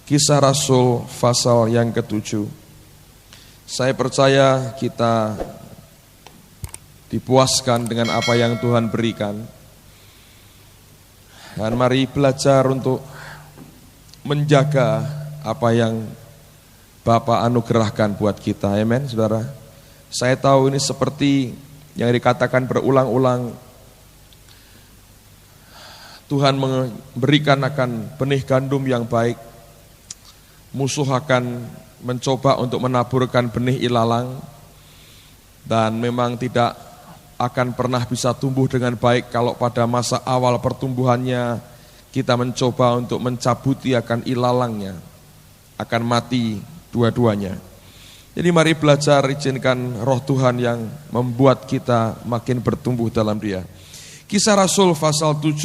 Kisah Rasul pasal yang ke-7. Saya percaya kita dipuaskan dengan apa yang Tuhan berikan. Dan mari belajar untuk menjaga apa yang Bapa anugerahkan buat kita. Amen, saudara. Saya tahu ini seperti yang dikatakan berulang-ulang. Tuhan memberikan akan benih gandum yang baik. Musuh akan mencoba untuk menaburkan benih ilalang. Dan memang tidak akan pernah bisa tumbuh dengan baik kalau pada masa awal pertumbuhannya kita mencoba untuk mencabuti akan ilalangnya. Akan mati dua-duanya. Jadi mari belajar, izinkan roh Tuhan yang membuat kita makin bertumbuh dalam Dia. Kisah Rasul pasal 7,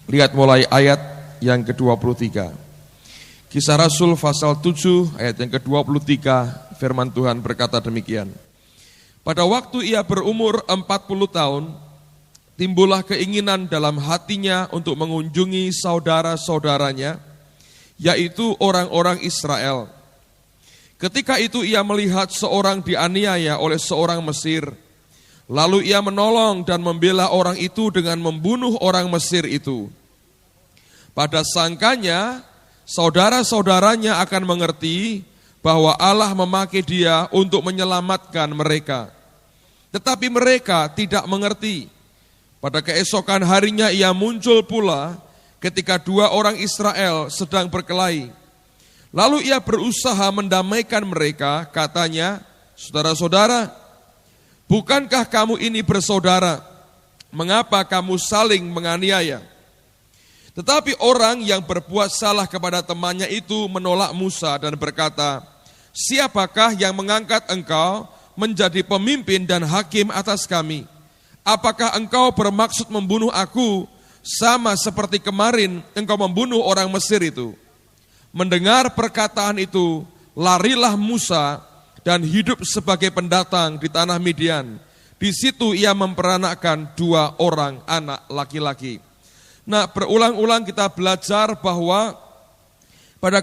lihat mulai ayat yang ke-23. Kisah Rasul pasal 7 ayat yang ke-23, firman Tuhan berkata demikian. Pada waktu ia berumur 40 tahun, timbullah keinginan dalam hatinya untuk mengunjungi saudara-saudaranya, yaitu orang-orang Israel. Ketika itu ia melihat seorang dianiaya oleh seorang Mesir. Lalu ia menolong dan membela orang itu dengan membunuh orang Mesir itu. Pada sangkanya, saudara-saudaranya akan mengerti bahwa Allah memakai dia untuk menyelamatkan mereka. Tetapi mereka tidak mengerti. Pada keesokan harinya ia muncul pula ketika dua orang Israel sedang berkelahi. Lalu ia berusaha mendamaikan mereka, katanya, saudara-saudara, bukankah kamu ini bersaudara? Mengapa kamu saling menganiaya? Tetapi orang yang berbuat salah kepada temannya itu menolak Musa dan berkata, siapakah yang mengangkat engkau menjadi pemimpin dan hakim atas kami? Apakah engkau bermaksud membunuh aku sama seperti kemarin engkau membunuh orang Mesir itu? Mendengar perkataan itu, larilah Musa dan hidup sebagai pendatang di tanah Midian. Di situ ia memperanakkan 2 orang anak laki-laki. Nah, berulang-ulang kita belajar bahwa pada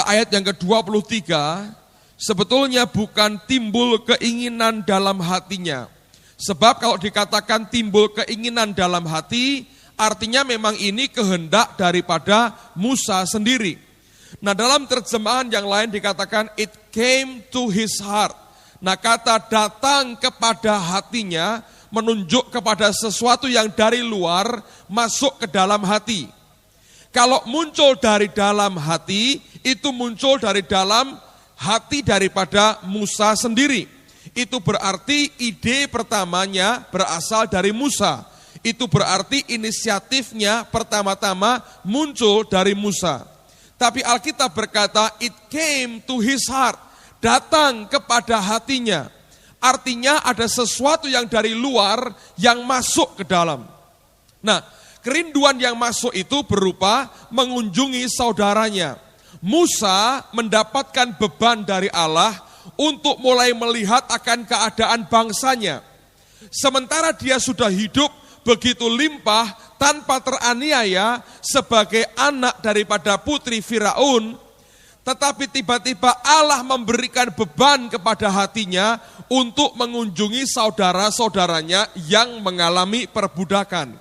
ayat yang ke-23, sebetulnya bukan timbul keinginan dalam hatinya. Sebab kalau dikatakan timbul keinginan dalam hati, artinya memang ini kehendak daripada Musa sendiri. Nah, dalam terjemahan yang lain dikatakan it came to his heart. Nah, kata datang kepada hatinya menunjuk kepada sesuatu yang dari luar masuk ke dalam hati. Kalau muncul dari dalam hati, itu muncul dari dalam hati daripada Musa sendiri. Itu berarti ide pertamanya berasal dari Musa. Itu berarti inisiatifnya pertama-tama muncul dari Musa. Tapi Alkitab berkata, it came to his heart, datang kepada hatinya. Artinya ada sesuatu yang dari luar yang masuk ke dalam. Nah, kerinduan yang masuk itu berupa mengunjungi saudaranya. Musa mendapatkan beban dari Allah untuk mulai melihat akan keadaan bangsanya. Sementara dia sudah hidup begitu limpah tanpa teraniaya sebagai anak daripada putri Firaun, tetapi tiba-tiba Allah memberikan beban kepada hatinya untuk mengunjungi saudara-saudaranya yang mengalami perbudakan.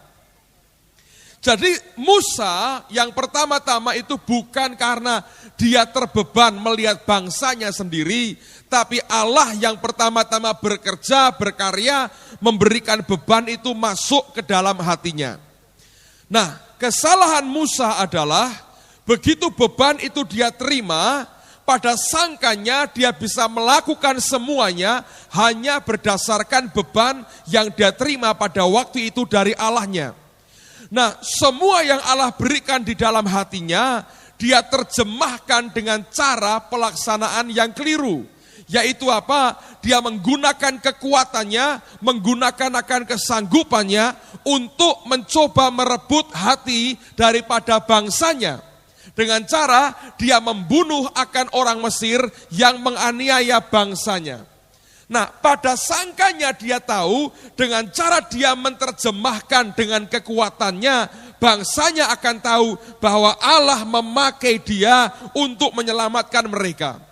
Jadi Musa yang pertama-tama itu bukan karena dia terbeban melihat bangsanya sendiri, tapi Allah yang pertama-tama bekerja, berkarya, memberikan beban itu masuk ke dalam hatinya. Nah, kesalahan Musa adalah begitu beban itu dia terima, pada sangkanya dia bisa melakukan semuanya hanya berdasarkan beban yang dia terima pada waktu itu dari Allahnya. Nah, semua yang Allah berikan di dalam hatinya, dia terjemahkan dengan cara pelaksanaan yang keliru. Yaitu apa? Dia menggunakan kekuatannya, menggunakan akan kesanggupannya untuk mencoba merebut hati daripada bangsanya. Dengan cara dia membunuh akan orang Mesir yang menganiaya bangsanya. Nah, pada sangkanya dia tahu dengan cara dia menerjemahkan dengan kekuatannya, bangsanya akan tahu bahwa Allah memakai dia untuk menyelamatkan mereka.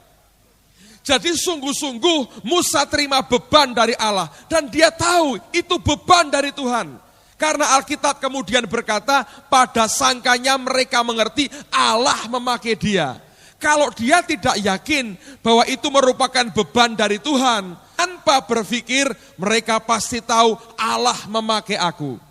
Jadi sungguh-sungguh Musa terima beban dari Allah dan dia tahu itu beban dari Tuhan. Karena Alkitab kemudian berkata, pada sangkanya mereka mengerti Allah memakai dia. Kalau dia tidak yakin bahwa itu merupakan beban dari Tuhan, tanpa berpikir mereka pasti tahu Allah memakai aku.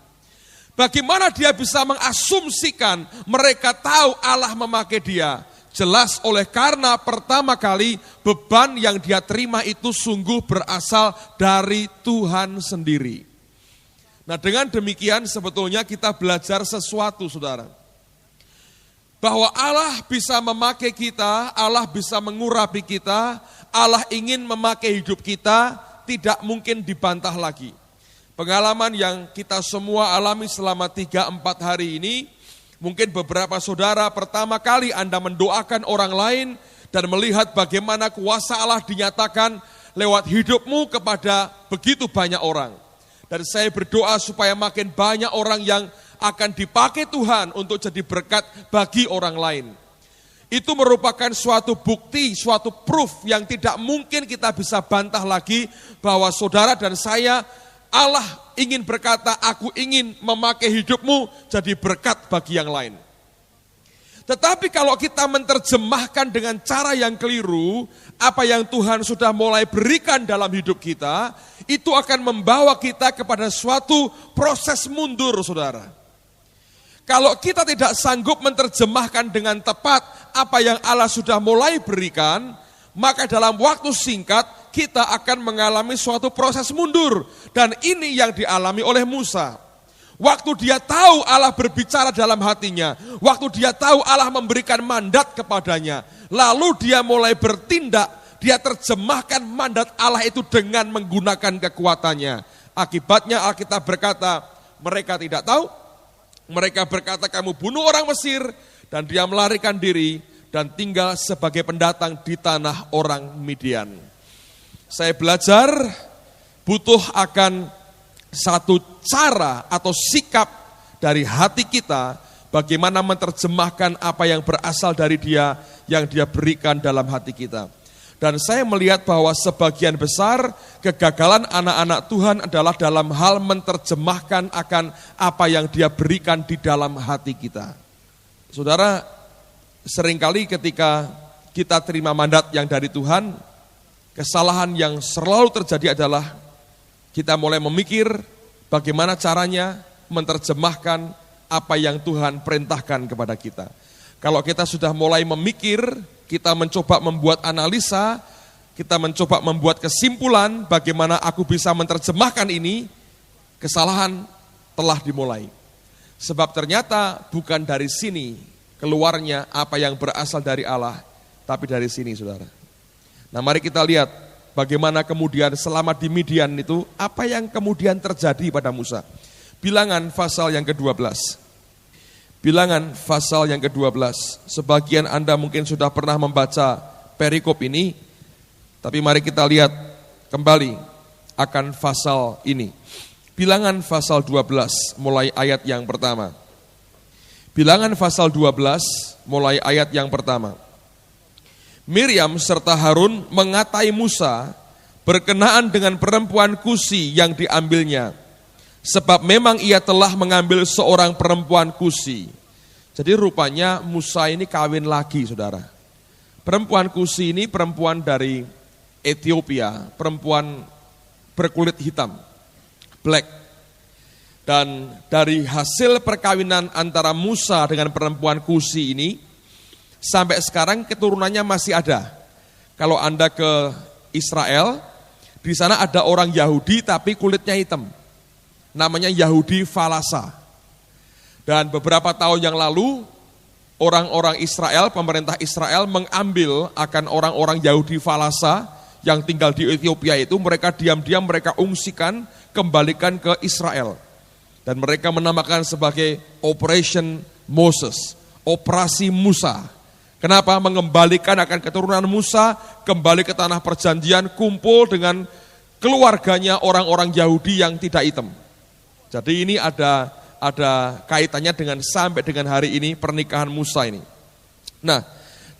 Bagaimana dia bisa mengasumsikan mereka tahu Allah memakai dia? Jelas oleh karena pertama kali beban yang dia terima itu sungguh berasal dari Tuhan sendiri. Nah, dengan demikian sebetulnya kita belajar sesuatu, saudara. Bahwa Allah bisa memakai kita, Allah bisa mengurapi kita, Allah ingin memakai hidup kita, tidak mungkin dibantah lagi. Pengalaman yang kita semua alami selama 3-4 hari ini, mungkin beberapa saudara pertama kali Anda mendoakan orang lain dan melihat bagaimana kuasa Allah dinyatakan lewat hidupmu kepada begitu banyak orang. Dan saya berdoa supaya makin banyak orang yang akan dipakai Tuhan untuk jadi berkat bagi orang lain. Itu merupakan suatu bukti, suatu proof yang tidak mungkin kita bisa bantah lagi bahwa saudara dan saya, Allah ingin berkata, aku ingin memakai hidupmu jadi berkat bagi yang lain. Tetapi kalau kita menerjemahkan dengan cara yang keliru, apa yang Tuhan sudah mulai berikan dalam hidup kita, itu akan membawa kita kepada suatu proses mundur, saudara. Kalau kita tidak sanggup menerjemahkan dengan tepat apa yang Allah sudah mulai berikan, maka dalam waktu singkat kita akan mengalami suatu proses mundur. Dan ini yang dialami oleh Musa. Waktu dia tahu Allah berbicara dalam hatinya, waktu dia tahu Allah memberikan mandat kepadanya, lalu dia mulai bertindak, dia terjemahkan mandat Allah itu dengan menggunakan kekuatannya. Akibatnya Alkitab berkata, mereka tidak tahu, mereka berkata kamu bunuh orang Mesir, dan dia melarikan diri dan tinggal sebagai pendatang di tanah orang Midian. Saya belajar butuh akan satu cara atau sikap dari hati kita bagaimana menerjemahkan apa yang berasal dari Dia yang Dia berikan dalam hati kita. Dan saya melihat bahwa sebagian besar kegagalan anak-anak Tuhan adalah dalam hal menerjemahkan akan apa yang Dia berikan di dalam hati kita. Saudara, seringkali ketika kita terima mandat yang dari Tuhan, kesalahan yang selalu terjadi adalah kita mulai memikir bagaimana caranya menerjemahkan apa yang Tuhan perintahkan kepada kita. Kalau kita sudah mulai memikir, kita mencoba membuat analisa, kita mencoba membuat kesimpulan bagaimana aku bisa menerjemahkan ini, kesalahan telah dimulai. Sebab ternyata bukan dari sini keluarnya apa yang berasal dari Allah, tapi dari sini, saudara. Nah, mari kita lihat bagaimana kemudian selama di Midian itu, apa yang kemudian terjadi pada Musa. Bilangan pasal yang ke-12. Bilangan pasal yang ke-12. Sebagian Anda mungkin sudah pernah membaca perikop ini, tapi mari kita lihat kembali akan pasal ini. Bilangan pasal 12 mulai ayat yang pertama. Bilangan pasal 12 mulai ayat yang pertama. Miriam serta Harun mengatai Musa berkenaan dengan perempuan Kusi yang diambilnya, sebab memang ia telah mengambil seorang perempuan Kusi. Jadi rupanya Musa ini kawin lagi, saudara. Perempuan Kusi ini perempuan dari Ethiopia, perempuan berkulit hitam, black. Dan dari hasil perkawinan antara Musa dengan perempuan Kusi ini, sampai sekarang keturunannya masih ada. Kalau Anda ke Israel, di sana ada orang Yahudi tapi kulitnya hitam. Namanya Yahudi Falasa. Dan beberapa tahun yang lalu, orang-orang Israel, pemerintah Israel mengambil akan orang-orang Yahudi Falasa yang tinggal di Ethiopia itu, mereka diam-diam mereka ungsikan, kembalikan ke Israel. Dan mereka menamakan sebagai Operation Moses, Operasi Musa. Kenapa? Mengembalikan akan keturunan Musa kembali ke tanah perjanjian, kumpul dengan keluarganya orang-orang Yahudi yang tidak hitam. Jadi ini ada ada kaitannya dengan sampai dengan hari ini pernikahan Musa ini. Nah,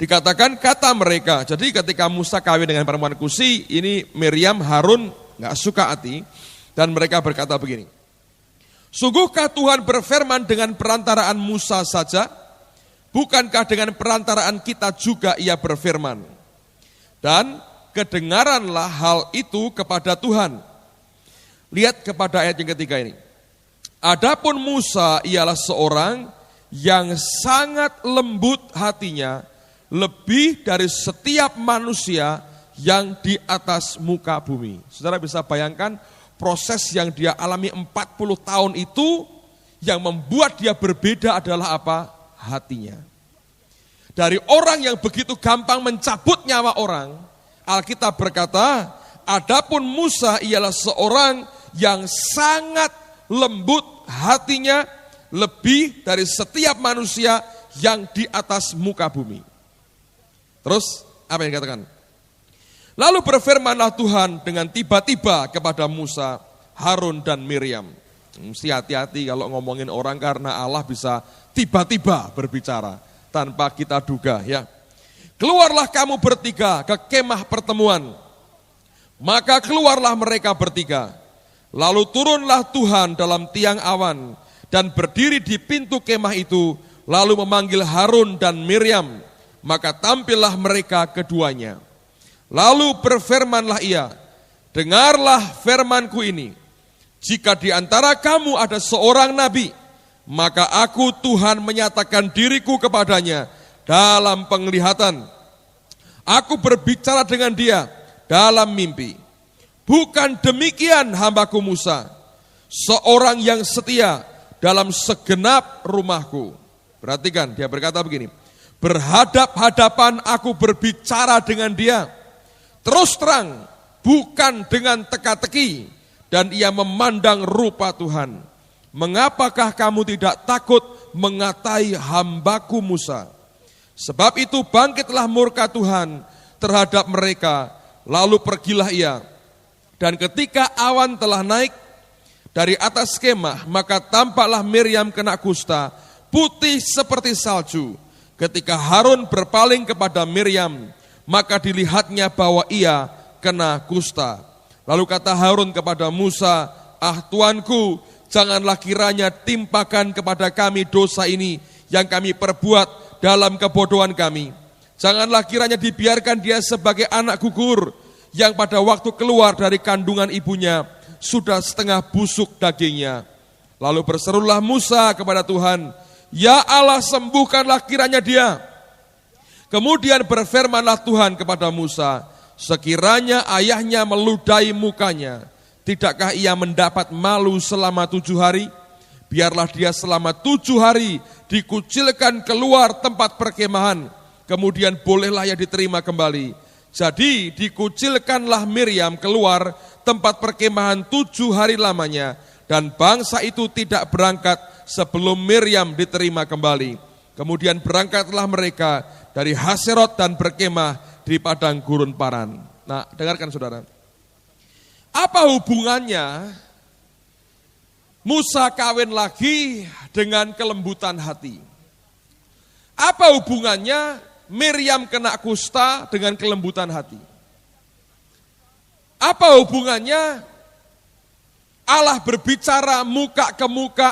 dikatakan kata mereka, jadi ketika Musa kawin dengan perempuan Kusi, ini Miriam, Harun nggak suka hati, dan mereka berkata begini, sungguhkah Tuhan berfirman dengan perantaraan Musa saja? Bukankah dengan perantaraan kita juga ia berfirman? Dan kedengaranlah hal itu kepada Tuhan. Lihat kepada ayat yang ketiga ini. Adapun Musa ialah seorang yang sangat lembut hatinya, lebih dari setiap manusia yang di atas muka bumi. Saudara bisa bayangkan proses yang dia alami 40 tahun itu, yang membuat dia berbeda adalah apa? Hatinya. Dari orang yang begitu gampang mencabut nyawa orang, Alkitab berkata, adapun Musa ialah seorang yang sangat lembut hatinya, lebih dari setiap manusia yang di atas muka bumi. Terus apa yang dikatakan? Lalu berfirmanlah Tuhan dengan tiba-tiba kepada Musa, Harun dan Miriam. Mesti hati-hati kalau ngomongin orang, karena Allah bisa tiba-tiba berbicara tanpa kita duga ya. Keluarlah kamu bertiga ke kemah pertemuan. Maka keluarlah mereka bertiga. Lalu turunlah Tuhan dalam tiang awan dan berdiri di pintu kemah itu, lalu memanggil Harun dan Miriam. Maka tampillah mereka keduanya. Lalu berfirmanlah ia, dengarlah firmanku ini. Jika di antara kamu ada seorang nabi, maka aku Tuhan menyatakan diriku kepadanya dalam penglihatan. Aku berbicara dengan dia dalam mimpi. Bukan demikian hambaku Musa, seorang yang setia dalam segenap rumahku. Perhatikan, dia berkata begini, berhadap-hadapan aku berbicara dengan dia, terus terang, bukan dengan teka-teki, dan ia memandang rupa Tuhan. Mengapakah kamu tidak takut mengatai hambaku Musa? Sebab itu bangkitlah murka Tuhan terhadap mereka, lalu pergilah ia. Dan ketika awan telah naik dari atas kemah, maka tampaklah Miriam kena kusta, putih seperti salju. Ketika Harun berpaling kepada Miriam, maka dilihatnya bahwa ia kena kusta. Lalu kata Harun kepada Musa, ah Tuanku, janganlah kiranya timpakan kepada kami dosa ini yang kami perbuat dalam kebodohan kami. Janganlah kiranya dibiarkan dia sebagai anak gugur, yang pada waktu keluar dari kandungan ibunya sudah setengah busuk dagingnya. Lalu berserulah Musa kepada Tuhan, ya Allah, sembuhkanlah kiranya dia. Kemudian berfirmanlah Tuhan kepada Musa, sekiranya ayahnya meludahi mukanya, tidakkah ia mendapat malu selama 7 hari? Biarlah dia selama 7 hari dikucilkan keluar tempat perkemahan, kemudian bolehlah ia diterima kembali. Jadi dikucilkanlah Miriam keluar tempat perkemahan 7 hari lamanya, dan bangsa itu tidak berangkat sebelum Miriam diterima kembali. Kemudian berangkatlah mereka dari Haserot dan berkemah di padang gurun Paran. Nah, dengarkan saudara. Apa hubungannya Musa kawin lagi dengan kelembutan hati? Apa hubungannya Miriam kena kusta dengan kelembutan hati? Apa hubungannya Allah berbicara muka ke muka,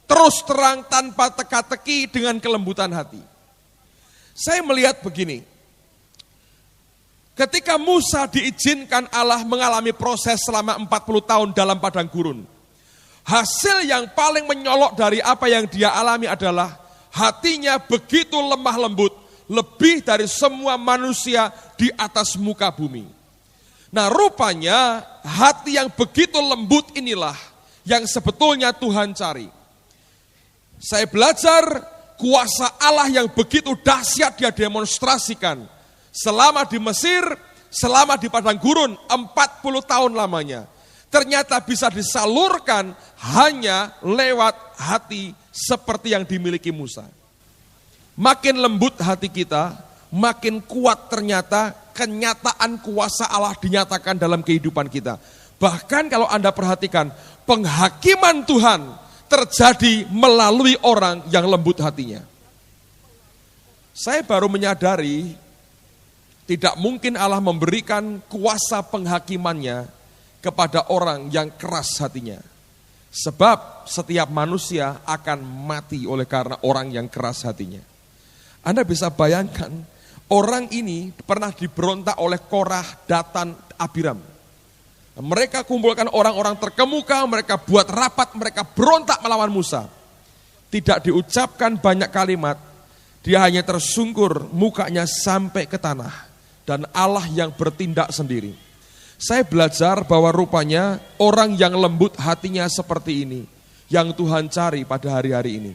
terus terang tanpa teka-teki dengan kelembutan hati? Saya melihat begini, ketika Musa diizinkan Allah mengalami proses selama 40 tahun dalam padang gurun, hasil yang paling menyolok dari apa yang dia alami adalah hatinya begitu lemah lembut, lebih dari semua manusia di atas muka bumi. Nah, rupanya hati yang begitu lembut inilah yang sebetulnya Tuhan cari. Saya belajar kuasa Allah yang begitu dahsyat dia demonstrasikan selama di Mesir, selama di padang gurun 40 tahun lamanya. Ternyata bisa disalurkan hanya lewat hati seperti yang dimiliki Musa. Makin lembut hati kita, makin kuat ternyata kenyataan kuasa Allah dinyatakan dalam kehidupan kita. Bahkan kalau Anda perhatikan, penghakiman Tuhan terjadi melalui orang yang lembut hatinya. Saya baru menyadari tidak mungkin Allah memberikan kuasa penghakimannya kepada orang yang keras hatinya. Sebab setiap manusia akan mati oleh karena orang yang keras hatinya. Anda bisa bayangkan, orang ini pernah diberontak oleh Korah, Datan, Abiram. Mereka kumpulkan orang-orang terkemuka, mereka buat rapat, mereka berontak melawan Musa. Tidak diucapkan banyak kalimat, dia hanya tersungkur mukanya sampai ke tanah. Dan Allah yang bertindak sendiri. Saya belajar bahwa rupanya orang yang lembut hatinya seperti ini, yang Tuhan cari pada hari-hari ini.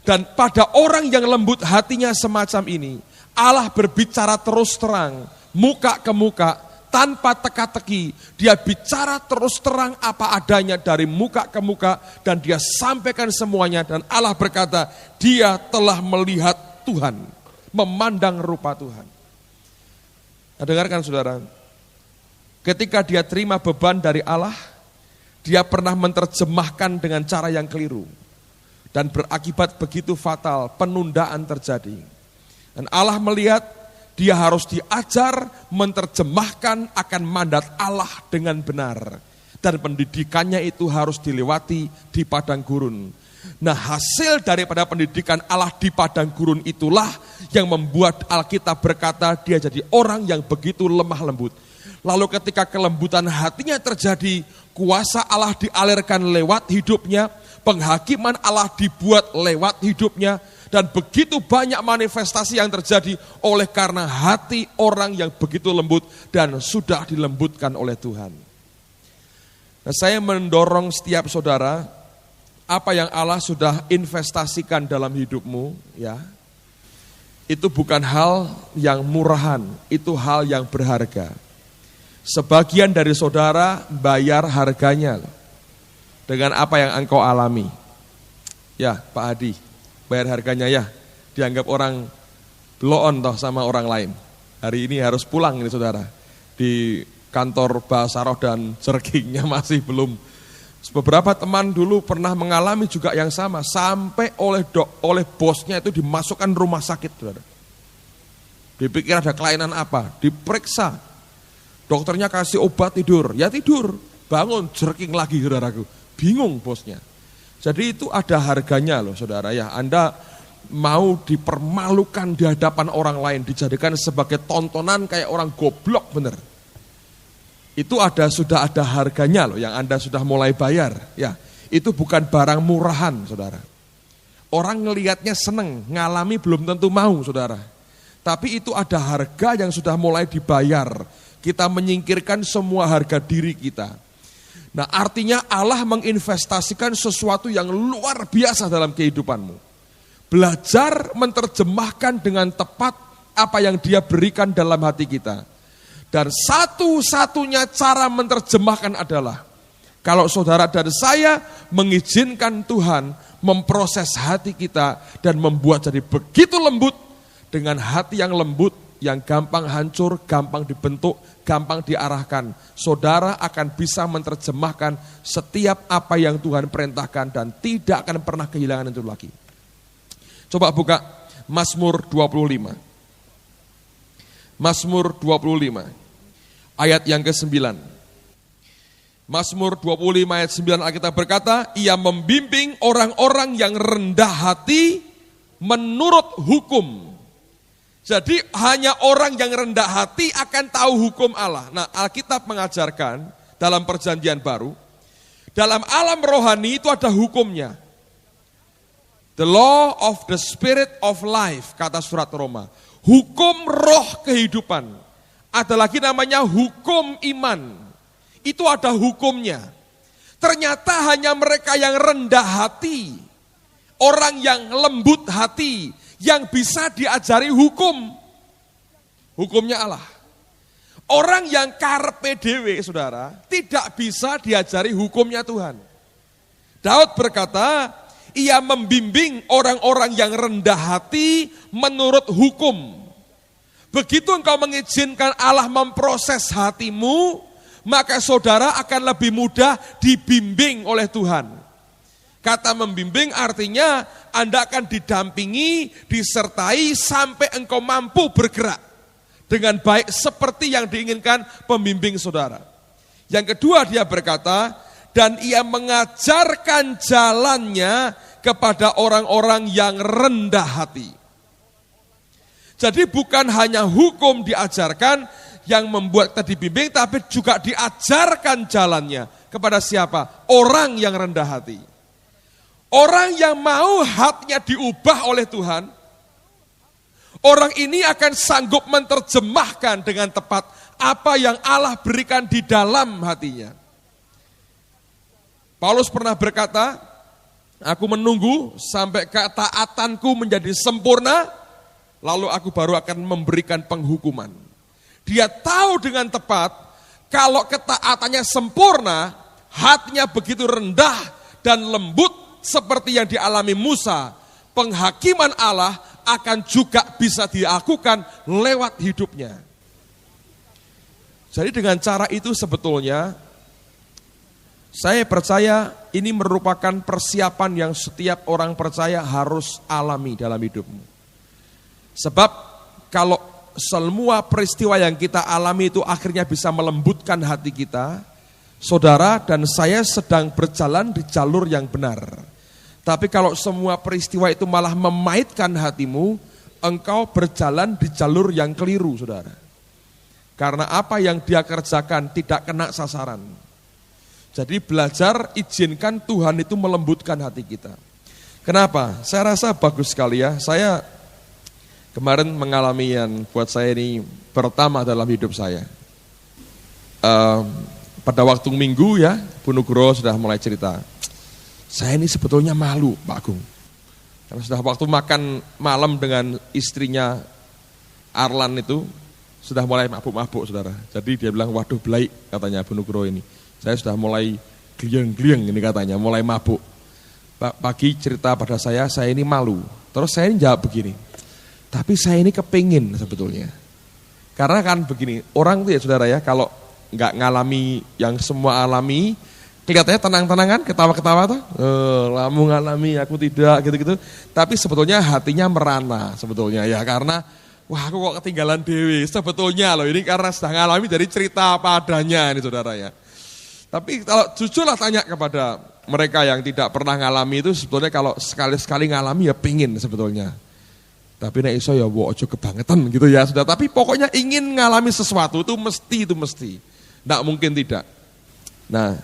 Dan pada orang yang lembut hatinya semacam ini, Allah berbicara terus terang, muka ke muka, tanpa teka-teki. Dia bicara terus terang apa adanya dari muka ke muka, dan dia sampaikan semuanya. Dan Allah berkata, dia telah melihat Tuhan, memandang rupa Tuhan. Nah, dengarkan saudara, ketika dia terima beban dari Allah, dia pernah menerjemahkan dengan cara yang keliru. Dan berakibat begitu fatal, penundaan terjadi. Dan Allah melihat dia harus diajar menerjemahkan akan mandat Allah dengan benar. Dan pendidikannya itu harus dilewati di padang gurun. Nah, hasil daripada pendidikan Allah di padang gurun itulah yang membuat Alkitab berkata dia jadi orang yang begitu lemah lembut. Lalu ketika kelembutan hatinya terjadi, kuasa Allah dialirkan lewat hidupnya, penghakiman Allah dibuat lewat hidupnya, dan begitu banyak manifestasi yang terjadi oleh karena hati orang yang begitu lembut dan sudah dilembutkan oleh Tuhan. Nah, saya mendorong setiap saudara, apa yang Allah sudah investasikan dalam hidupmu, ya, itu bukan hal yang murahan, itu hal yang berharga. Sebagian dari saudara bayar harganya dengan apa yang engkau alami. Ya, Pak Hadi, bayar harganya ya. Dianggap orang blow on toh sama orang lain. Hari ini harus pulang ini saudara. Di kantor Basaroh dan jerkingnya masih belum. Beberapa teman dulu pernah mengalami juga yang sama, sampai oleh bosnya itu dimasukkan rumah sakit, saudara. Dipikir ada kelainan apa, diperiksa, dokternya kasih obat tidur, ya tidur, bangun jerking lagi saudaraku, bingung bosnya. Jadi itu ada harganya loh saudara ya, Anda mau dipermalukan di hadapan orang lain, dijadikan sebagai tontonan kayak orang goblok bener. Itu sudah ada harganya loh yang Anda sudah mulai bayar. Ya, itu bukan barang murahan, saudara. Orang ngelihatnya seneng, ngalami belum tentu mau, saudara. Tapi itu ada harga yang sudah mulai dibayar. Kita menyingkirkan semua harga diri kita. Nah, artinya Allah menginvestasikan sesuatu yang luar biasa dalam kehidupanmu. Belajar menerjemahkan dengan tepat apa yang Dia berikan dalam hati kita. Dan satu-satunya cara menerjemahkan adalah kalau saudara dan saya mengizinkan Tuhan memproses hati kita dan membuat jadi begitu lembut. Dengan hati yang lembut, yang gampang hancur, gampang dibentuk, gampang diarahkan, saudara akan bisa menerjemahkan setiap apa yang Tuhan perintahkan dan tidak akan pernah kehilangan itu lagi. Coba buka Mazmur 25. Mazmur 25, ayat yang ke-9. Mazmur 25 ayat 9 Alkitab berkata, ia membimbing orang-orang yang rendah hati menurut hukum. Jadi hanya orang yang rendah hati akan tahu hukum Allah. Nah, Alkitab mengajarkan dalam perjanjian baru, dalam alam rohani itu ada hukumnya. The law of the spirit of life, kata surat Roma. Hukum roh kehidupan. Ada lagi namanya hukum iman. Itu ada hukumnya. Ternyata hanya mereka yang rendah hati, orang yang lembut hati, yang bisa diajari hukum. Hukumnya Allah. Orang yang karpe dewe, saudara, tidak bisa diajari hukumnya Tuhan. Daud berkata, ia membimbing orang-orang yang rendah hati menurut hukum. Begitu engkau mengizinkan Allah memproses hatimu, maka saudara akan lebih mudah dibimbing oleh Tuhan. Kata membimbing artinya Anda akan didampingi, disertai sampai engkau mampu bergerak dengan baik seperti yang diinginkan pembimbing saudara. Yang kedua dia berkata, dan ia mengajarkan jalannya kepada orang-orang yang rendah hati. Jadi bukan hanya hukum diajarkan yang membuat kita dibimbing, tapi juga diajarkan jalannya. Kepada siapa? Orang yang rendah hati. Orang yang mau hatinya diubah oleh Tuhan, orang ini akan sanggup menerjemahkan dengan tepat apa yang Allah berikan di dalam hatinya. Paulus pernah berkata, aku menunggu sampai ketaatanku menjadi sempurna, lalu aku baru akan memberikan penghukuman. Dia tahu dengan tepat, kalau ketaatannya sempurna, hatinya begitu rendah dan lembut, seperti yang dialami Musa, penghakiman Allah akan juga bisa dilakukan lewat hidupnya. Jadi dengan cara itu sebetulnya, saya percaya ini merupakan persiapan yang setiap orang percaya harus alami dalam hidupmu. Sebab kalau semua peristiwa yang kita alami itu akhirnya bisa melembutkan hati kita, saudara dan saya sedang berjalan di jalur yang benar. Tapi kalau semua peristiwa itu malah memaitkan hatimu, engkau berjalan di jalur yang keliru, saudara. Karena apa yang dia kerjakan tidak kena sasaran. Jadi belajar izinkan Tuhan itu melembutkan hati kita. Kenapa? Saya rasa bagus sekali ya. Saya kemarin mengalami yang buat saya ini pertama dalam hidup saya. Pada waktu Minggu ya, Bu Nugroho sudah mulai cerita. Saya ini sebetulnya malu, Pak Agung. Karena sudah waktu makan malam dengan istrinya Arlan itu, sudah mulai mabuk-mabuk, saudara. Jadi dia bilang, waduh belai, katanya Bu Nugroho ini. Saya sudah mulai glieng-glieng ini katanya, mulai mabuk. Pagi cerita pada saya ini malu. Terus saya ini jawab begini, tapi saya ini kepingin sebetulnya. Karena kan begini, orang tuh ya saudara ya, kalau nggak ngalami yang semua alami, kelihatannya tenang-tenangan, ketawa-ketawa tuh, kamu ngalami, aku tidak, gitu-gitu. Tapi sebetulnya hatinya merana sebetulnya ya, karena wah aku kok ketinggalan dewi. Sebetulnya loh ini karena sudah ngalami dari cerita apa adanya ini saudara ya. Tapi kalau jujurlah tanya kepada mereka yang tidak pernah ngalami itu, sebetulnya kalau sekali-sekali ngalami ya pingin sebetulnya. Tapi nek iso ya ojo kebangetan gitu ya sudah. Tapi pokoknya ingin ngalami sesuatu itu mesti. Nggak mungkin tidak. Nah,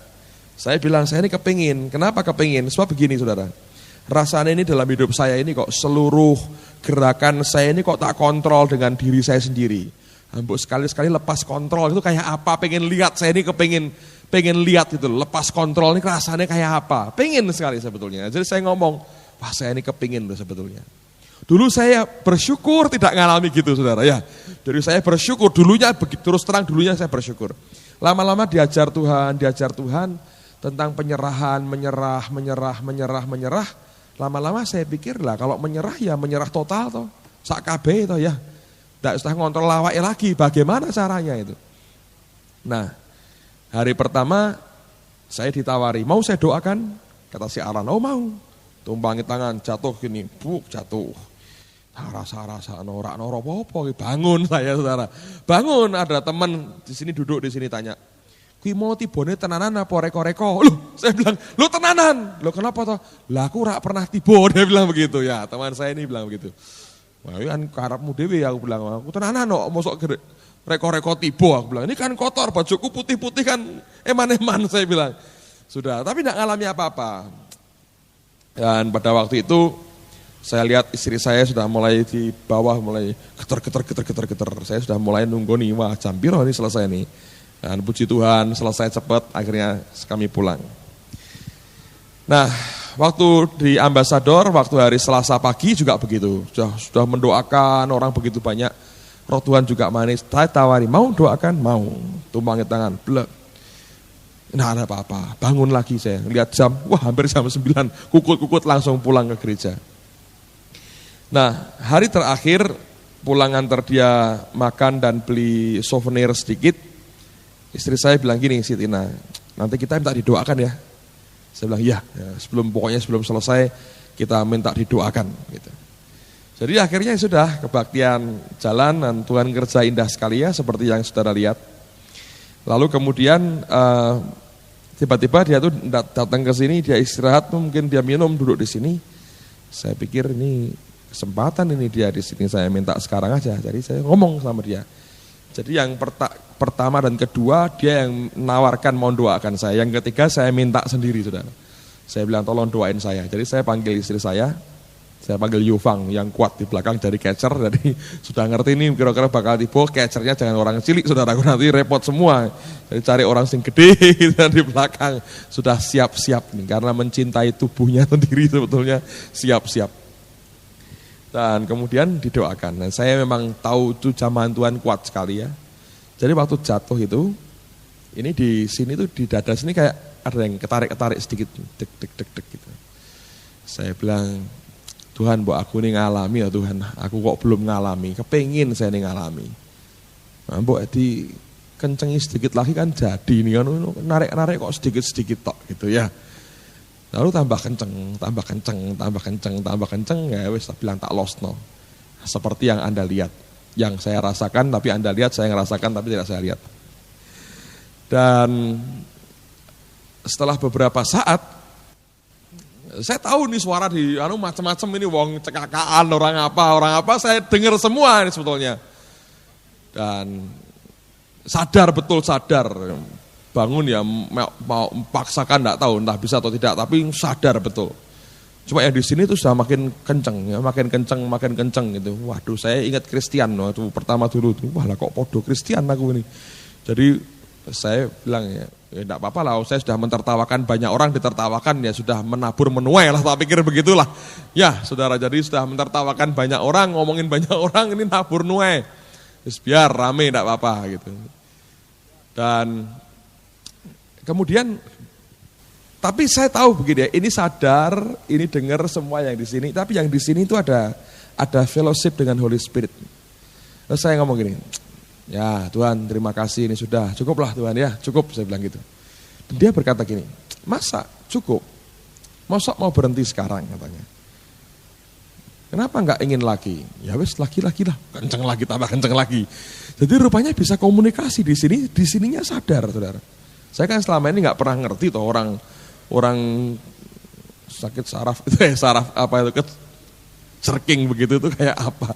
saya bilang saya ini kepingin. Kenapa kepingin? Sebab begini saudara. Rasanya ini dalam hidup saya ini kok seluruh gerakan saya ini kok tak kontrol dengan diri saya sendiri. Ambuk sekali-sekali lepas kontrol itu kayak apa? Pengen lihat, saya ini pengen lihat itu lepas kontrol ini rasanya kayak apa? Pengen sekali sebetulnya. Jadi saya ngomong, wah saya ini kepingin loh sebetulnya. Dulu saya bersyukur tidak ngalami gitu saudara ya. Jadi saya bersyukur dulunya begitu, terus terang dulunya saya bersyukur. Lama-lama diajar Tuhan tentang penyerahan, menyerah. Lama-lama saya pikir lah kalau menyerah ya menyerah total toh. Sak kabeh toh ya. Tidak usah ngontrol lawake lagi, bagaimana caranya itu. Nah, hari pertama saya ditawari, mau saya doakan? Kata si Aran, oh mau. Tumpangi tangan, jatuh gini, jatuh. Rasa-rasa norak apa-apa, bangun saya saudara. Bangun, ada teman di sini duduk di sini tanya, kui mau tibone tenanan apa reko-reko? Loh, saya bilang, lo tenanan. Lo kenapa toh? Lah aku rak pernah tibo, dia bilang begitu ya. Teman saya ini bilang begitu. Wah, ini kan karepmu dewe aku bilang, aku tenanan kok, mosok reko-reko tibo aku bilang. Ini kan kotor, bajuku putih-putih kan eman-eman saya bilang. Sudah, tapi tidak ngalami apa-apa. Dan pada waktu itu saya lihat istri saya sudah mulai di bawah, mulai geter. Saya sudah mulai nunggu nih, wah jam piro ini selesai nih. Dan puji Tuhan selesai cepat, akhirnya kami pulang. Nah, waktu di Ambasador, waktu hari Selasa pagi juga begitu. Sudah mendoakan orang begitu banyak. Roh Tuhan juga manis, saya tawari, mau doakan? Mau. Tumpangi tangan, blek. Nah ada apa-apa, bangun lagi saya, lihat jam, wah hampir jam 9, kukut-kukut langsung pulang ke gereja. Nah hari terakhir pulang antar dia makan dan beli souvenir sedikit, istri saya bilang gini, Sitina, nanti kita minta didoakan ya. Saya bilang ya, pokoknya sebelum selesai kita minta didoakan gitu. Jadi akhirnya sudah kebaktian jalan dan Tuhan kerja indah sekali ya seperti yang saudara lihat. Lalu kemudian tiba-tiba dia tuh datang ke sini, dia istirahat, mungkin dia minum duduk di sini. Saya pikir ini kesempatan ini dia di sini, saya minta sekarang aja. Jadi saya ngomong sama dia. Jadi yang pertama dan kedua dia yang menawarkan mau doakan saya. Yang ketiga saya minta sendiri saudara. Saya bilang tolong doain saya. Jadi saya panggil istri saya panggil Yufang yang kuat di belakang dari catcher. Jadi sudah ngerti ini kira-kira bakal tiba, catchernya jangan orang cilik saudaraku, nanti repot semua. Jadi cari orang sing gede gitu, di belakang. Sudah siap-siap nih karena mencintai tubuhnya sendiri sebetulnya siap-siap. Dan kemudian didoakan. Dan saya memang tahu itu jamahan Tuhan kuat sekali ya. Jadi waktu jatuh itu, ini di sini tuh di dada sini kayak ada yang ketarik-ketarik sedikit, dek gitu. Saya bilang, Tuhan, mbok aku ini ngalami ya Tuhan, aku kok belum ngalami, kepengin saya ini ngalami. Nah, mbok di kencengi sedikit lagi kan jadi ini kan, narik-narik kok sedikit-sedikit tok gitu ya. Lalu tambah kenceng, ya wis tak bilang tak losno. Seperti yang Anda lihat, yang saya rasakan tapi Anda lihat, saya ngerasakan tapi tidak saya lihat. Dan setelah beberapa saat, saya tahu nih suara di macam-macam ini wong cekakaan orang apa saya dengar semua ini sebetulnya. Dan sadar bangun ya mau paksakan enggak tahu entah bisa atau tidak tapi sadar betul. Cuma yang di sini tuh sudah makin kenceng gitu. Waduh, saya ingat Kristen waktu pertama dulu tuh, wah lah kok podo Kristen aku ini. Jadi saya bilang ya enggak apa-apa lah, saya sudah mentertawakan banyak orang, ditertawakan ya sudah menabur menuai lah, tak pikir begitulah. Ya saudara, jadi sudah mentertawakan banyak orang, ngomongin banyak orang, ini nabur nuai. Terus biar rame enggak apa-apa gitu. Dan kemudian, tapi saya tahu begini ya, ini sadar, ini dengar semua yang di sini, tapi yang di sini itu ada fellowship dengan Holy Spirit. Terus saya ngomong gini, ya Tuhan terima kasih ini sudah cukuplah Tuhan ya, cukup saya bilang gitu. Dan dia berkata gini, masa cukup? Masa mau berhenti sekarang katanya. Kenapa enggak ingin lagi? Ya wes lagi lah, kenceng lagi, tambah kenceng lagi. Jadi rupanya bisa komunikasi di sininya sadar saudara. Saya kan selama ini enggak pernah ngerti toh orang sakit saraf itu saraf apa itu cerking begitu itu kayak apa.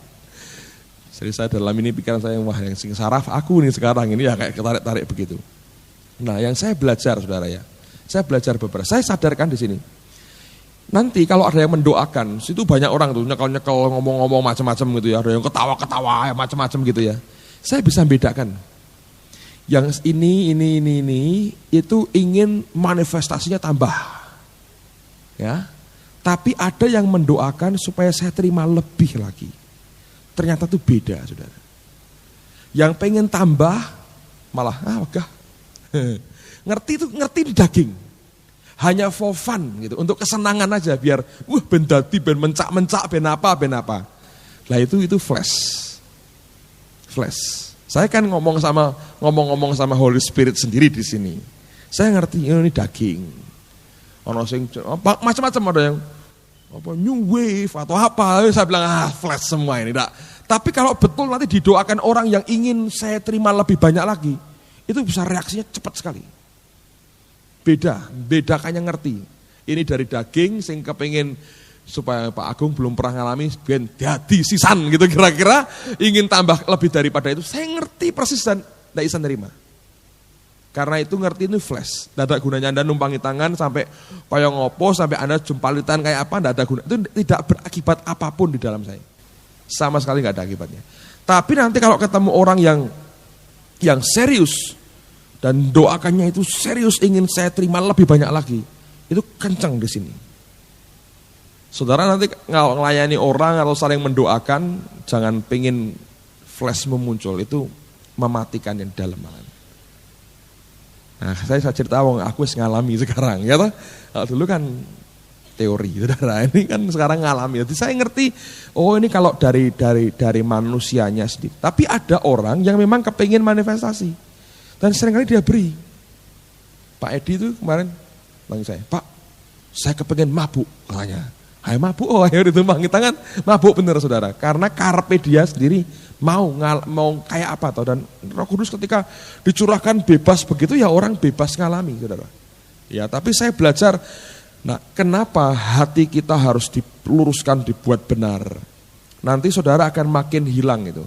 Jadi saya dalam ini pikiran saya, wah yang sing saraf aku nih sekarang ini ya kayak ketarik-tarik begitu. Nah yang saya belajar saudara ya, saya belajar beberapa, saya sadarkan di sini. Nanti kalau ada yang mendoakan, situ banyak orang tuh nyekel-nyekel ngomong-ngomong macam-macam gitu ya, ada yang ketawa-ketawa macam-macam gitu ya. Saya bisa bedakan. Yang ini itu ingin manifestasinya tambah. Ya. Tapi ada yang mendoakan supaya saya terima lebih lagi. Ternyata itu beda, saudara. Yang pengen tambah malah wagah. Ngerti di daging. Hanya for fun gitu, untuk kesenangan aja biar ben dadi ben mencak-mencak ben apa. Lah itu flash. Saya kan ngomong sama Holy Spirit sendiri di sini. Saya ngerti ini daging. Ono sing macam-macam, ada yang apa new wave atau apa, saya bilang flash semua ini. Tapi kalau betul nanti didoakan orang yang ingin saya terima lebih banyak lagi, itu bisa reaksinya cepat sekali. Bedakannya ngerti. Ini dari daging sing kepengin supaya Pak Agung belum pernah ngalami ben dadi sisan gitu kira-kira, ingin tambah lebih daripada itu. Saya ngerti persis dan tidak bisa nerima. Karena itu ngerti ini flash. Tidak ada gunanya Anda numpangi tangan sampai payung ngopo, sampai Anda jumpalitan kayak apa, tidak ada guna. Itu tidak berakibat apapun di dalam saya. Sama sekali nggak ada akibatnya. Tapi nanti kalau ketemu orang yang serius dan doakannya itu serius, ingin saya terima lebih banyak lagi, itu kencang di sini. Saudara nanti ngelayani orang atau saling mendoakan, jangan pengen flash memuncul, itu mematikan yang dalam malah. Nah, saya cerita aku ngalami sekarang, ya toh. Dulu kan teori, saudara. Ini kan sekarang ngalami. Jadi saya ngerti, oh ini kalau dari manusianya sendiri. Tapi ada orang yang memang kepingin manifestasi dan seringkali dia beri. Pak Edi itu kemarin bilang saya, Pak, Saya kepengen mabuk katanya. Hai mabuk, oh ayo ditumpangin tangan, mabuk bener saudara. Karena karepe dia sendiri mau kayak apa toh, dan Roh Kudus ketika dicurahkan bebas begitu ya orang bebas ngalami saudara. Ya tapi saya belajar, nah kenapa hati kita harus diluruskan, dibuat benar. Nanti saudara akan makin hilang itu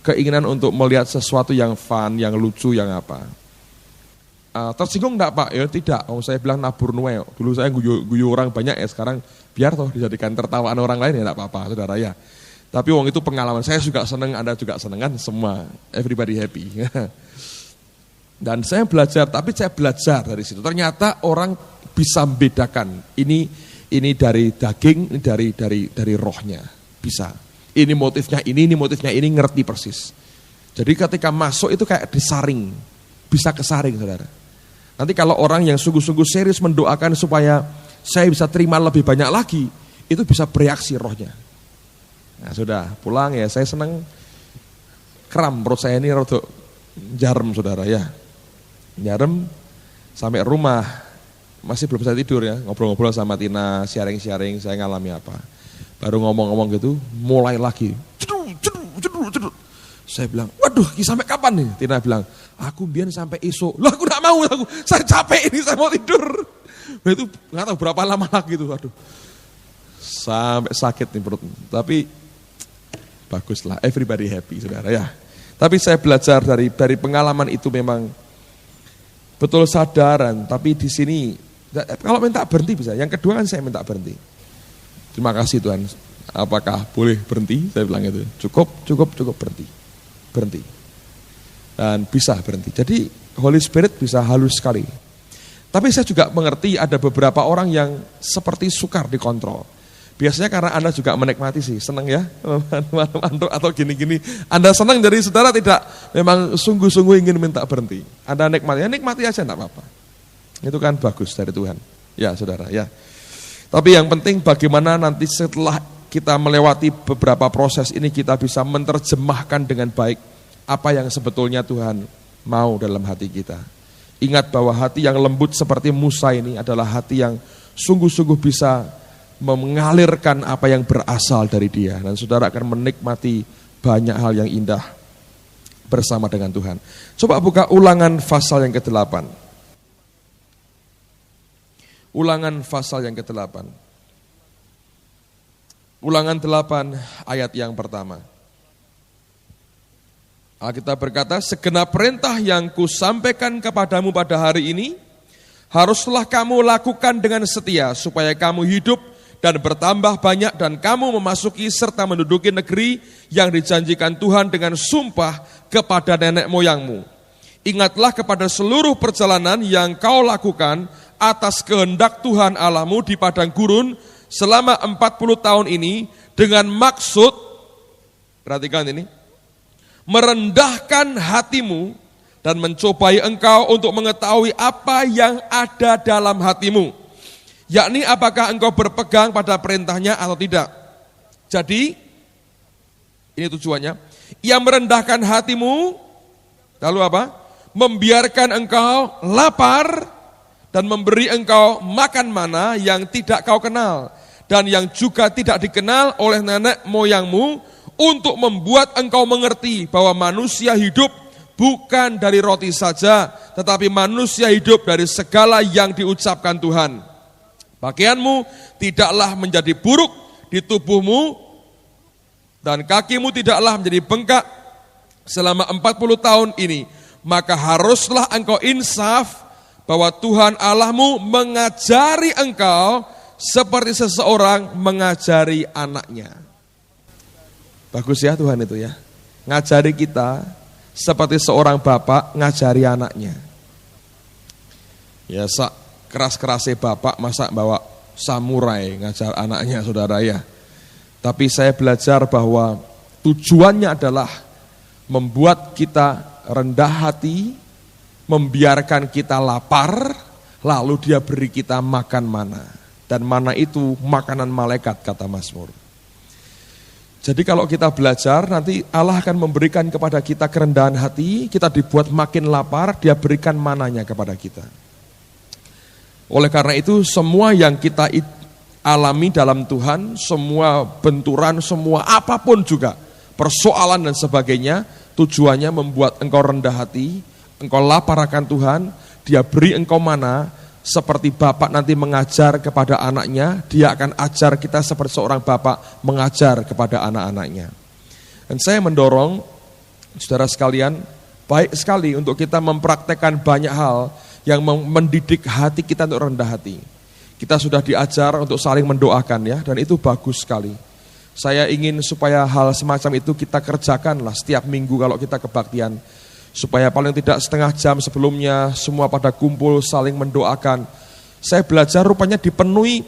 keinginan untuk melihat sesuatu yang fun, yang lucu, yang apa. Tersinggung enggak Pak? Ya tidak, saya bilang nabur nuwe. Dulu saya guyu orang banyak ya, sekarang biar toh dijadikan tertawaan orang lain ya enggak apa-apa saudara ya. Tapi itu pengalaman, saya juga senang, Anda juga senang kan, semua, everybody happy. Dan saya belajar, tapi saya belajar dari situ. Ternyata orang bisa membedakan, ini dari daging, ini dari rohnya, bisa. Ini motifnya ini, ngerti persis. Jadi ketika masuk itu kayak disaring, bisa kesaring saudara. Nanti kalau orang yang sungguh-sungguh serius mendoakan supaya saya bisa terima lebih banyak lagi, itu bisa bereaksi rohnya. Nah sudah pulang ya, saya senang, kram perut saya ini rodok jarem saudara ya. Jarem sampai rumah, masih belum bisa tidur ya, ngobrol-ngobrol sama Tina, sharing-sharing saya ngalami apa. Baru ngomong-ngomong gitu, mulai lagi. Ceduk. Saya bilang, waduh sampai kapan nih? Tina bilang, aku biar sampai esok. Lah aku gak mau, saya capek ini, saya mau tidur. Nah itu gak tahu berapa lama lagi tuh, waduh. Sampai sakit nih perut. Tapi baguslah, everybody happy saudara ya. Tapi saya belajar dari pengalaman itu memang betul sadaran. Tapi di sini, kalau minta berhenti bisa. Yang kedua kan saya minta berhenti. Terima kasih Tuhan. Apakah boleh berhenti? Saya bilang itu. Cukup berhenti. Dan bisa berhenti. Jadi Holy Spirit bisa halus sekali. Tapi saya juga mengerti ada beberapa orang yang seperti sukar dikontrol. Biasanya karena Anda juga menikmati sih, senang ya, mantuk atau gini-gini. Anda senang jadi saudara tidak memang sungguh-sungguh ingin minta berhenti. Anda nikmati aja enggak apa-apa. Itu kan bagus dari Tuhan. Ya saudara ya. Tapi yang penting bagaimana nanti setelah kita melewati beberapa proses ini kita bisa menerjemahkan dengan baik apa yang sebetulnya Tuhan mau dalam hati kita. Ingat bahwa hati yang lembut seperti Musa ini adalah hati yang sungguh-sungguh bisa mengalirkan apa yang berasal dari Dia. Dan saudara akan menikmati banyak hal yang indah bersama dengan Tuhan. Coba buka Ulangan pasal yang ke-8. Ulangan pasal yang ke-8. Ulangan 8 ayat yang pertama. Alkitab berkata, segenap perintah yang kusampaikan kepadamu pada hari ini, haruslah kamu lakukan dengan setia, supaya kamu hidup dan bertambah banyak, dan kamu memasuki serta menduduki negeri yang dijanjikan Tuhan dengan sumpah kepada nenek moyangmu. Ingatlah kepada seluruh perjalanan yang kau lakukan atas kehendak Tuhan Allahmu di padang gurun, selama 40 tahun ini dengan maksud, perhatikan ini, merendahkan hatimu dan mencobai engkau untuk mengetahui apa yang ada dalam hatimu, yakni apakah engkau berpegang pada perintahnya atau tidak. Jadi, ini tujuannya, ia merendahkan hatimu, lalu apa? Membiarkan engkau lapar dan memberi engkau makan mana yang tidak kau kenal dan yang juga tidak dikenal oleh nenek moyangmu, untuk membuat engkau mengerti bahwa manusia hidup bukan dari roti saja, tetapi manusia hidup dari segala yang diucapkan Tuhan. Pakaianmu tidaklah menjadi buruk di tubuhmu dan kakimu tidaklah menjadi bengkak selama 40 tahun ini. Maka haruslah engkau insaf bahwa Tuhan Allahmu mengajari engkau seperti seseorang mengajari anaknya. Bagus ya Tuhan itu ya. Ngajari kita seperti seorang bapak ngajari anaknya. Ya keras-kerasnya bapak masa bawa samurai ngajar anaknya saudara ya. Tapi saya belajar bahwa tujuannya adalah membuat kita rendah hati, membiarkan kita lapar, lalu Dia beri kita makan mana. Dan mana itu makanan malaikat kata Mazmur. Jadi kalau kita belajar, nanti Allah akan memberikan kepada kita kerendahan hati, kita dibuat makin lapar, Dia berikan mananya kepada kita. Oleh karena itu semua yang kita alami dalam Tuhan, semua benturan, semua apapun juga, persoalan dan sebagainya, tujuannya membuat engkau rendah hati, engkau lapar akan Tuhan, Dia beri engkau mana, seperti bapak nanti mengajar kepada anaknya, Dia akan ajar kita seperti seorang bapak mengajar kepada anak-anaknya. Dan saya mendorong saudara sekalian, baik sekali untuk kita mempraktekkan banyak hal yang mendidik hati kita untuk rendah hati. Kita sudah diajar untuk saling mendoakan ya, dan itu bagus sekali. Saya ingin supaya hal semacam itu kita kerjakanlah setiap minggu kalau kita kebaktian. Supaya paling tidak setengah jam sebelumnya semua pada kumpul saling mendoakan. Saya belajar rupanya dipenuhi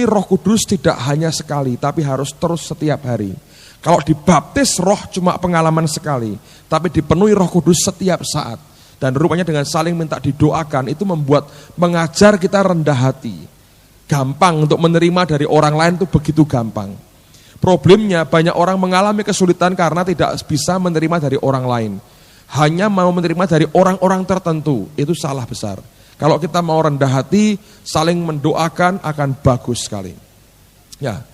Roh Kudus tidak hanya sekali, tapi harus terus setiap hari. Kalau dibaptis roh cuma pengalaman sekali, tapi dipenuhi Roh Kudus setiap saat. Dan rupanya dengan saling minta didoakan itu membuat mengajar kita rendah hati. Gampang untuk menerima dari orang lain itu begitu gampang. Problemnya banyak orang mengalami kesulitan karena tidak bisa menerima dari orang lain. Hanya mau menerima dari orang-orang tertentu, itu salah besar. Kalau kita mau rendah hati, saling mendoakan akan bagus sekali. Ya,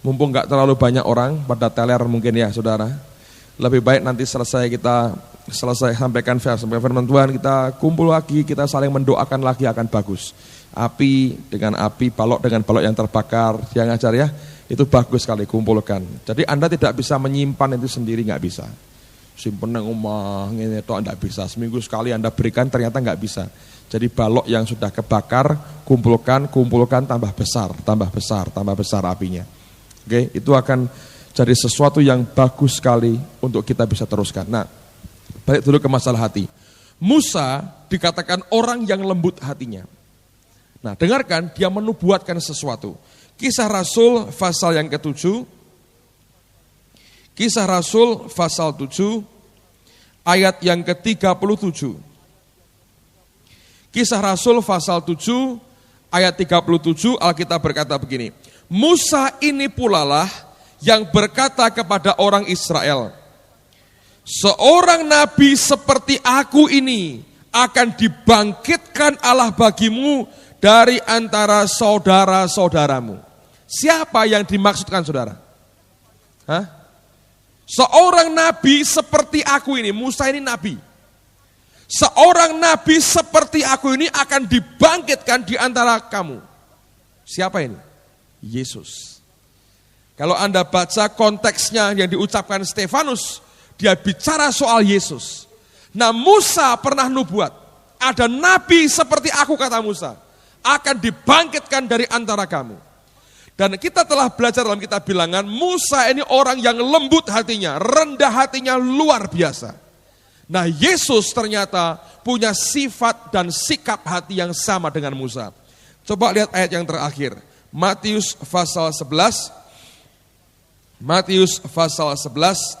mumpung gak terlalu banyak orang pada teler mungkin ya saudara. Lebih baik nanti selesai sampaikan firman Tuhan, kita kumpul lagi, kita saling mendoakan lagi akan bagus. Api dengan api, balok dengan balok yang terbakar, yang ajar ya, itu bagus sekali kumpulkan. Jadi Anda tidak bisa menyimpan itu sendiri, nggak bisa. Simpen yang rumah, ini itu Anda bisa. Seminggu sekali Anda berikan, ternyata nggak bisa. Jadi balok yang sudah kebakar, kumpulkan, tambah besar apinya. Oke, itu akan jadi sesuatu yang bagus sekali untuk kita bisa teruskan. Nah, balik dulu ke masalah hati. Musa dikatakan orang yang lembut hatinya. Nah, dengarkan, dia menubuatkan sesuatu. Kisah Rasul pasal yang ke-7. Kisah Rasul pasal 7 ayat yang ke-37. Kisah Rasul pasal 7 ayat 37 Alkitab berkata begini. Musa ini pulalah yang berkata kepada orang Israel, seorang nabi seperti aku ini akan dibangkitkan Allah bagimu dari antara saudara-saudaramu. Siapa yang dimaksudkan saudara? Hah? Seorang nabi seperti aku ini, Musa ini nabi. Seorang nabi seperti aku ini akan dibangkitkan di antara kamu. Siapa ini? Yesus. Kalau Anda baca konteksnya yang diucapkan Stefanus, dia bicara soal Yesus. Nah, Musa pernah nubuat, ada nabi seperti aku kata Musa, akan dibangkitkan dari antara kamu. Dan kita telah belajar dalam kitab Bilangan, Musa ini orang yang lembut hatinya, rendah hatinya luar biasa. Nah, Yesus ternyata punya sifat dan sikap hati yang sama dengan Musa. Coba lihat ayat yang terakhir, Matius pasal 11. Matius pasal 11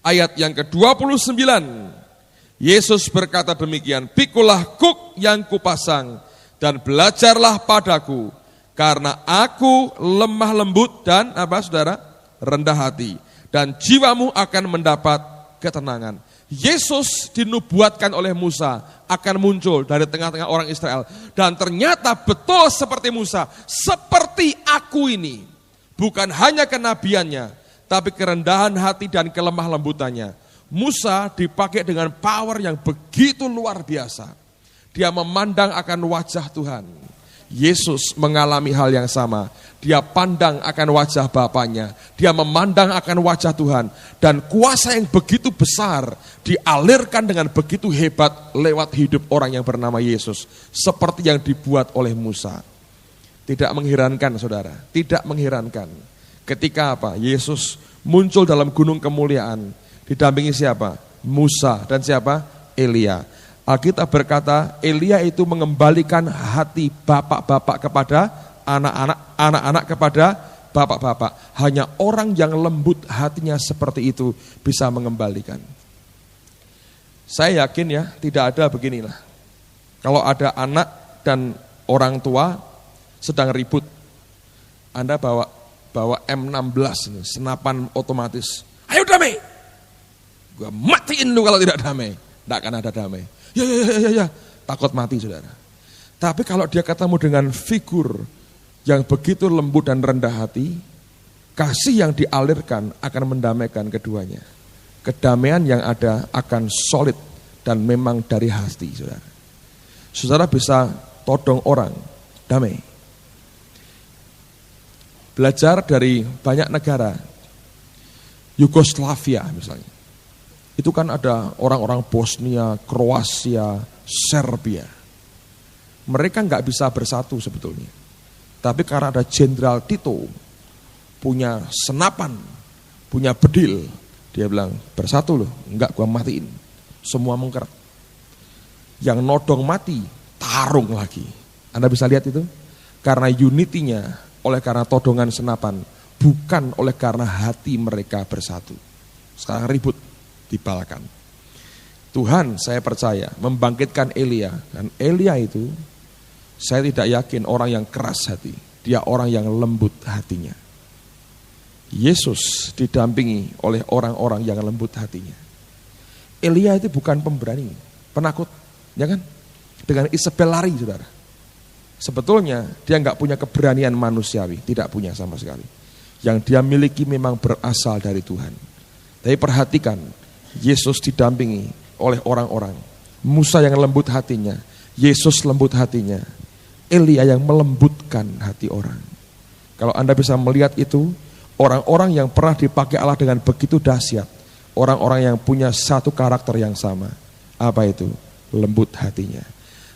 ayat yang ke-29. Yesus berkata demikian, pikulah kuk yang kupasang dan belajarlah padaku, karena aku lemah lembut dan apa saudara? Rendah hati, dan jiwamu akan mendapat ketenangan. Yesus dinubuatkan oleh Musa akan muncul dari tengah-tengah orang Israel, dan ternyata betul seperti Musa, seperti aku ini, bukan hanya kenabiannya, tapi kerendahan hati dan kelemah lembutannya. Musa dipakai dengan power yang begitu luar biasa. Dia memandang akan wajah Tuhan. Yesus mengalami hal yang sama. Dia pandang akan wajah Bapaknya. Dia memandang akan wajah Tuhan. Dan kuasa yang begitu besar dialirkan dengan begitu hebat lewat hidup orang yang bernama Yesus. Seperti yang dibuat oleh Musa. Tidak mengherankan saudara. Tidak mengherankan. Ketika apa? Yesus muncul dalam gunung kemuliaan. Didampingi siapa? Musa dan siapa? Elia. Alkitab berkata Elia itu mengembalikan hati bapak-bapak kepada anak-anak, anak-anak kepada bapak-bapak. Hanya orang yang lembut hatinya seperti itu bisa mengembalikan. Saya yakin ya, tidak ada beginilah. Kalau ada anak dan orang tua sedang ribut, Anda bawa M16 ini, senapan otomatis. Ayo damai. Gua matiin lu kalau tidak damai. Tidak akan ada damai. Ya. takut mati saudara. Tapi kalau dia ketemu dengan figur yang begitu lembut dan rendah hati, kasih yang dialirkan akan mendamaikan keduanya. Kedamaian yang ada akan solid dan memang dari hati saudara. Saudara bisa todong orang, damai. Belajar dari banyak negara, Yugoslavia misalnya. Itu kan ada orang-orang Bosnia, Kroasia, Serbia. Mereka nggak bisa bersatu sebetulnya. Tapi karena ada Jenderal Tito, punya senapan, punya bedil, dia bilang, bersatu loh, enggak gua matiin. Semua mengkerak. Yang nodong mati, tarung lagi. Anda bisa lihat itu? Karena unitinya, oleh karena todongan senapan, bukan oleh karena hati mereka bersatu. Sekarang ribut, dibalakan. Tuhan saya percaya membangkitkan Elia. Dan Elia itu, saya tidak yakin orang yang keras hati. Dia orang yang lembut hatinya. Yesus didampingi oleh orang-orang yang lembut hatinya. Elia itu bukan pemberani, penakut, ya kan? Dengan Isabel lari, saudara. Sebetulnya dia nggak punya keberanian manusiawi, tidak punya sama sekali. Yang dia miliki memang berasal dari Tuhan. Tapi perhatikan, Yesus didampingi oleh orang-orang. Musa yang lembut hatinya, Yesus lembut hatinya, Elia yang melembutkan hati orang. Kalau Anda bisa melihat itu, orang-orang yang pernah dipakai Allah dengan begitu dahsyat, orang-orang yang punya satu karakter yang sama. Apa itu? Lembut hatinya.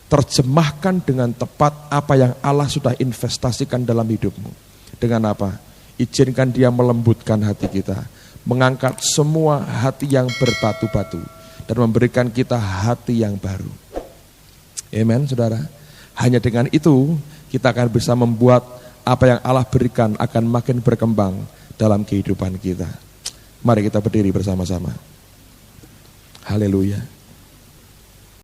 Terjemahkan dengan tepat apa yang Allah sudah investasikan dalam hidupmu. Dengan apa? Izinkan dia melembutkan hati kita, mengangkat semua hati yang berbatu-batu dan memberikan kita hati yang baru. Amen, saudara. Hanya dengan itu kita akan bisa membuat apa yang Allah berikan akan makin berkembang dalam kehidupan kita. Mari kita berdiri bersama-sama. Haleluya.